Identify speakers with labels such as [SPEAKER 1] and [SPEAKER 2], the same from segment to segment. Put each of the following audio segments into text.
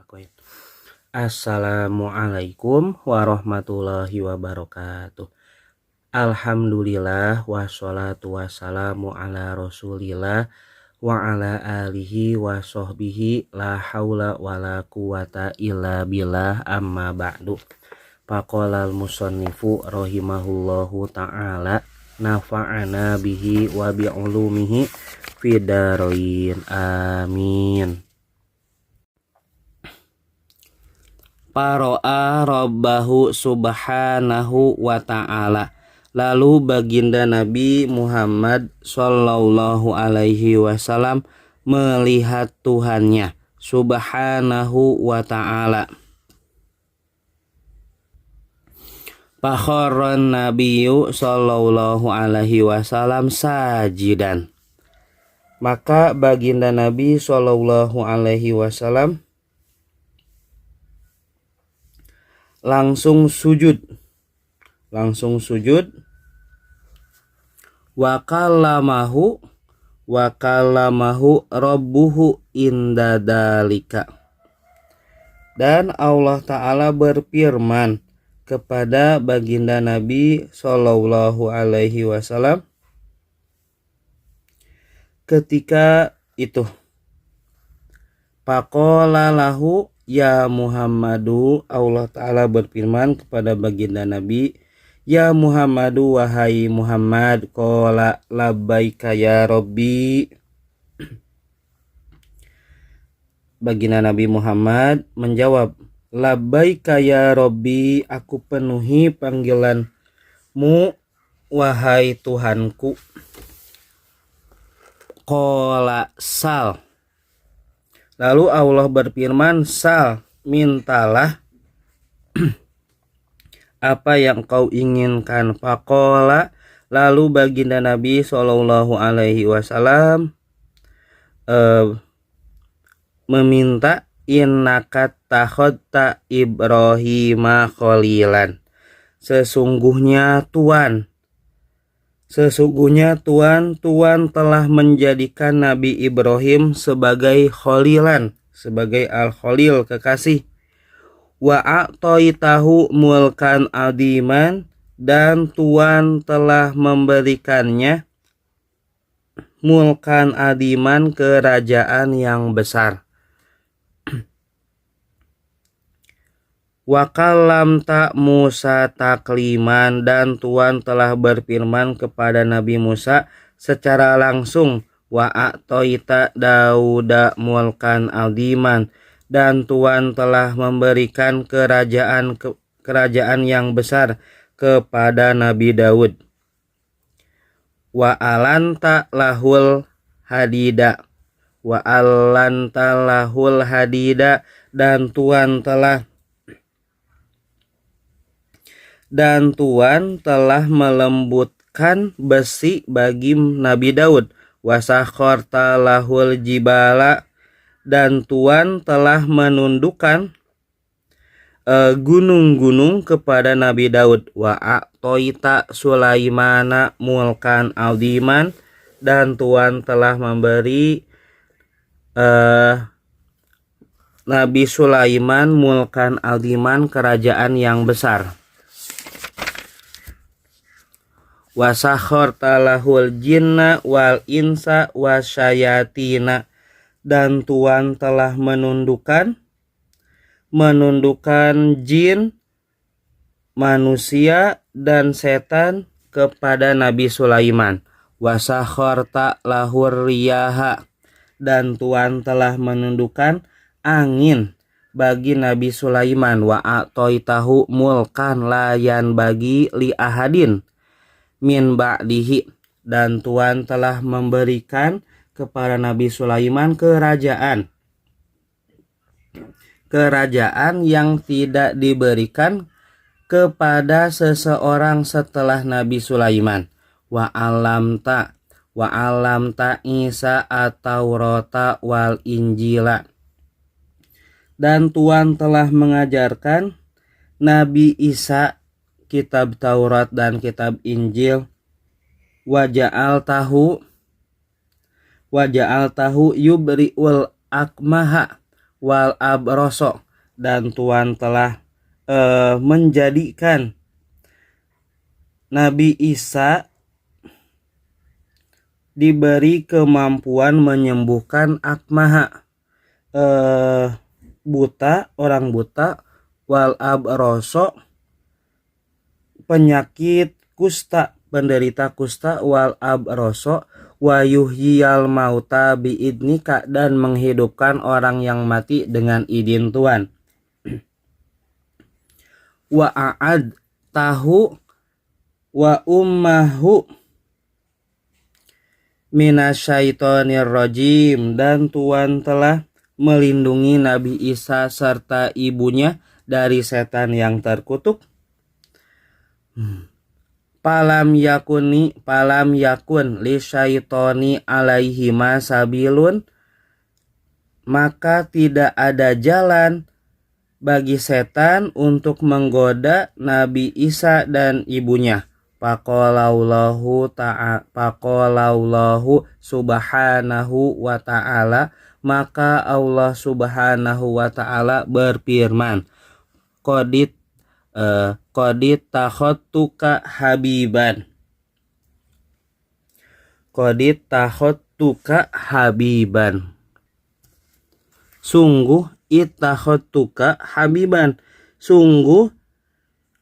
[SPEAKER 1] Akoin. Assalamualaikum warahmatullahi wabarakatuh. Alhamdulillah wassalatu wassalamu ala rasulillah wa ala alihi wa sahbihi la haula wa la quwata illa billah amma ba'du. Faqalal musannifu rahimahullahu ta'ala nafa'ana bihi wa bi'ulumihi fidarain amin. Paro'a rabbahu subhanahu wa ta'ala. Lalu baginda Nabi Muhammad sallallahu alaihi wasallam melihat Tuhannya subhanahu wa ta'ala. Pakhoron Nabiyyu sallallahu alaihi wasallam sajidan. Maka baginda Nabi sallallahu alaihi wasallam langsung sujud wa kallamahu rabbuhu inda dalika. Dan Allah Ta'ala berfirman kepada baginda Nabi sallallahu alaihi wasallam ketika itu. Faqala lahu ya Muhammadu, Allah Ta'ala berfirman kepada baginda Nabi, ya Muhammadu, wahai Muhammad. Qala labbaika ya Rabbi. Baginda Nabi Muhammad menjawab, labbaika ya Rabbi, aku penuhi panggilanmu wahai Tuhanku. Qala sal. Lalu Allah berfirman, sal, mintalah apa yang kau inginkan. Faqala, lalu baginda Nabi sallallahu alaihi wasallam meminta, innaka takhadta Ibrahima khalilan. Sesungguhnya Tuhan telah menjadikan Nabi Ibrahim sebagai khalilan, sebagai al-khalil, kekasih. Wa a'taitahu mulkan adiman, dan Tuhan telah memberikannya mulkan adiman, kerajaan yang besar. Wa kallamta Musa takliman, dan Tuhan telah berfirman kepada Nabi Musa secara langsung. Wa a'taita Dauda mulkan adiman, dan Tuhan telah memberikan kerajaan yang besar kepada Nabi Daud. Wa alanta lahul hadida, dan Tuhan telah melembutkan besi bagi Nabi Daud. Wasakharta lahul jibala, dan Tuhan telah menundukkan gunung-gunung kepada Nabi Daud. Wa a'toita Sulaimana mulkan aldiman, dan Tuhan telah memberi Nabi Sulaiman mulkan aldiman, kerajaan yang besar. Wasakharta lahul jinna wal insa wasyayatina, dan Tuhan telah menundukkan jin, manusia, dan setan kepada Nabi Sulaiman. Wasakharta lahur riyaha, dan Tuhan telah menundukkan angin bagi Nabi Sulaiman. Wa a'taitahu mulkan layan bagi li ahadin min ba'dihi, dan Tuhan telah memberikan kepada Nabi Sulaiman kerajaan yang tidak diberikan kepada seseorang setelah Nabi Sulaiman. Wa alamta Isa at-Taurata wal Injila, dan Tuhan telah mengajarkan Nabi Isa kitab Taurat dan kitab Injil. Waja'al tahu yubri'ul akmaha wal abroso, dan Tuhan telah menjadikan Nabi Isa diberi kemampuan menyembuhkan akmaha, buta, orang buta, wal abroso, penyakit kusta, penderita kusta, wal abroso, wa yuhyiyal mauta biidnika, dan menghidupkan orang yang mati dengan izin Tuhan. Wa a'ad tahu wa ummahu minasyaitonir rajim, dan Tuhan telah melindungi Nabi Isa serta ibunya dari setan yang terkutuk. Palam yakun li syaitoni alaihima sabilun, maka tidak ada jalan bagi setan untuk menggoda Nabi Isa dan ibunya. Faqalallahu subhanahu wa ta'ala, maka Allah subhanahu wa ta'ala berfirman, Qadit takhottuka habiban. Qadit takhottuka habiban. Sungguh ittakhottuka habiban. Sungguh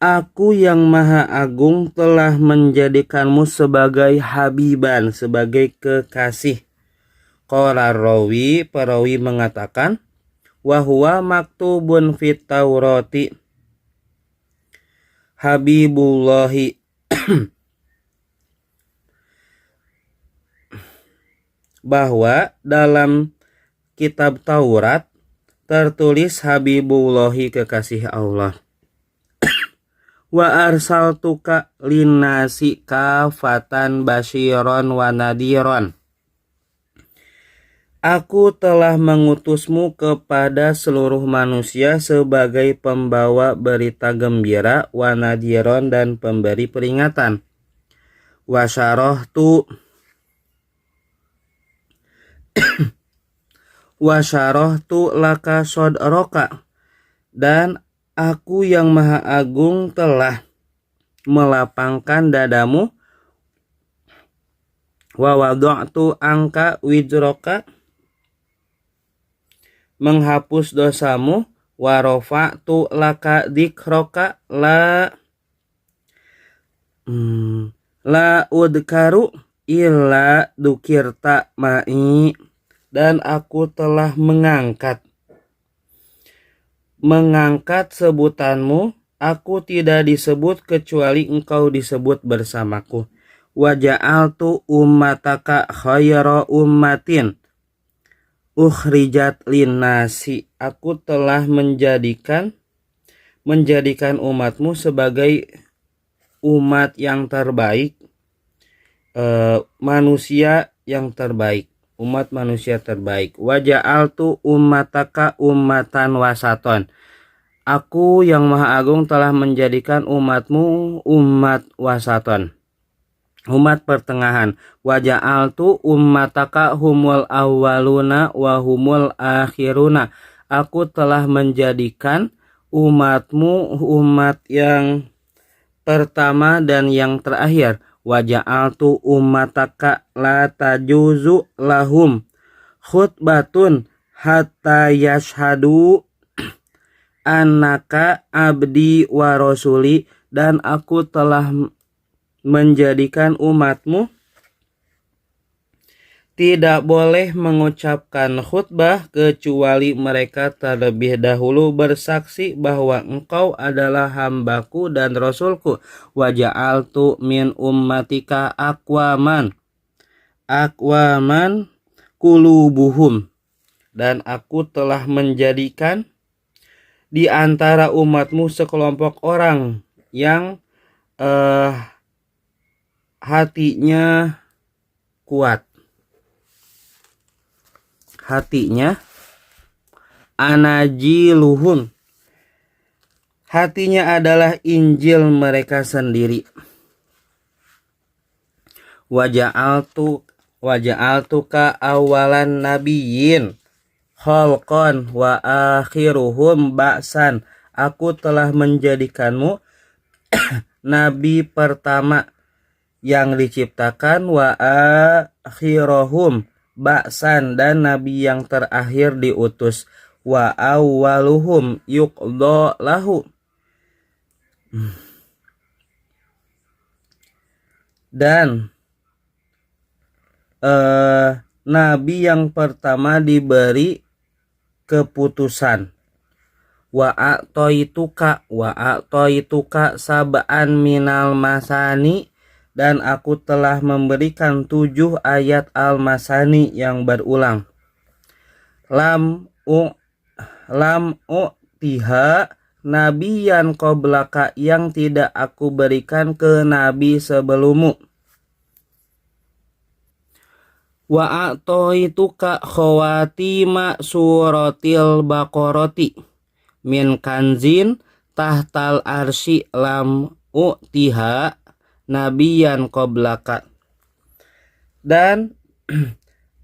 [SPEAKER 1] aku yang maha agung telah menjadikanmu sebagai habiban, sebagai kekasih. Qala rawi, perawi mengatakan, wa huwa maktubun fit Taurati Habibullahi bahwa dalam kitab Taurat tertulis Habibullahi, kekasih Allah. Wa arsaltuka linnasi kafatan basyiron wa nadiron. Aku telah mengutusmu kepada seluruh manusia sebagai pembawa berita gembira, wa nadiron, dan pemberi peringatan. Wa syarahtu laka sodroka, dan aku yang maha agung telah melapangkan dadamu. Wa wada'tu angka wizroka, menghapus dosamu. Wa rafa'tu laka dzikroka, la udkaru illa dukirta ma'i, dan aku telah mengangkat sebutanmu, aku tidak disebut kecuali engkau disebut bersamaku. Wa ja'altu ummataka khayra ummatin ukhrijat linnasi, aku telah menjadikan umatmu sebagai umat yang terbaik, manusia yang terbaik, umat manusia terbaik. Wa ja'altu ummataka ummatan wasaton, aku yang maha agung telah menjadikan umatmu umat wasaton, umat pertengahan. Wa ja'altu ummataka humul awwaluna wa humul akhiruna, aku telah menjadikan umatmu umat yang pertama dan yang terakhir. Wa ja'altu ummataka la tajuzu lahum khutbatun hatta yashhadu annaka abdi wa rasuli, dan aku telah menjadikan umatmu tidak boleh mengucapkan khutbah kecuali mereka terlebih dahulu bersaksi bahwa engkau adalah hambaku dan rasulku. Wa ja'altu min ummatika aqwaman kulubuhum, dan aku telah menjadikan di antara umatmu sekelompok orang yang hatinya kuat, hatinya anajiluhum, hatinya adalah Injil mereka sendiri. Wa ja'altuka awalan nabiyyin, khalqan wa akhiruhum ba'san. Aku telah menjadikanmu nabi pertama yang diciptakan, wa akhiruhum ba'san, dan nabi yang terakhir diutus, wa awwaluhum yuqda lahu, dan nabi yang pertama diberi keputusan. Wa a'taituka sab'an minal masani, dan aku telah memberikan 7 ayat al-masani yang berulang. Lam u'tiha nabiyan qablaka, yang tidak aku berikan ke nabi sebelummu. Wa a'taituka khawatima suratil baqarati min kanzin tahtal arsy lam u'tiha nabiyan qablaka. Dan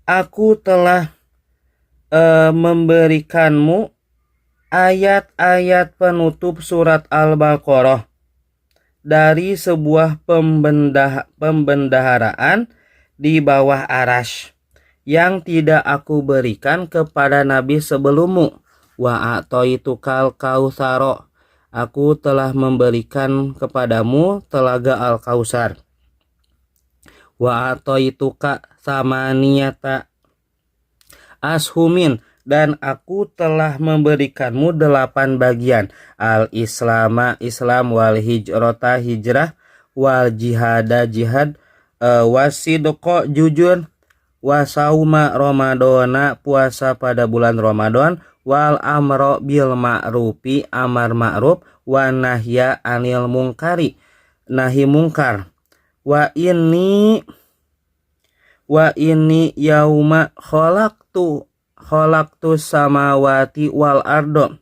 [SPEAKER 1] aku telah memberikanmu ayat-ayat penutup surat Al-Baqarah dari sebuah pembendaharaan di bawah arasy yang tidak aku berikan kepada nabi sebelummu. Wa a'taitukal kautsara, aku telah memberikan kepadamu telaga Al-Kautsar. Wa a'taituka samaniyata ashumin, dan aku telah memberikanmu 8 bagian. Al-islama Islam, wal hijrata hijrah, wal jihada jihad, wasidqa jujur, wasauma ramadana puasa pada bulan Ramadan, wal amro bil ma'rufi amar ma'ruf, wa nahya anil mungkari nahi mungkar. Wa ini yauma khalaqtu samawati wal ardo,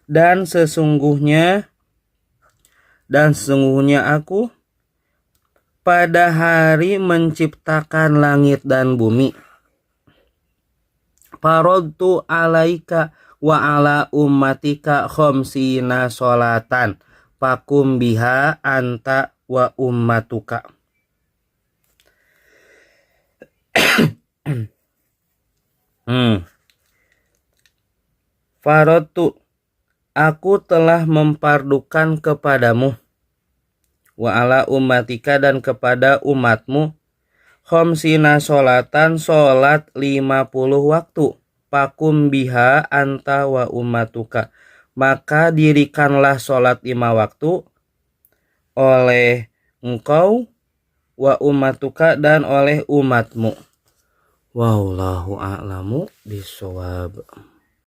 [SPEAKER 1] dan sesungguhnya aku pada hari menciptakan langit dan bumi. Faradtu alaika wa ala ummatika khamsina sholatan fakum biha anta wa ummatuka. Faradtu, aku telah memfardukan kepadamu, wa ala ummatika, dan kepada umatmu, khamsina sholatan, sholat 50 waktu, fakum biha anta wa ummatuka, maka dirikanlah sholat 5 waktu oleh engkau, wa ummatuka, dan oleh umatmu. Wallahu a'lamu bishawab.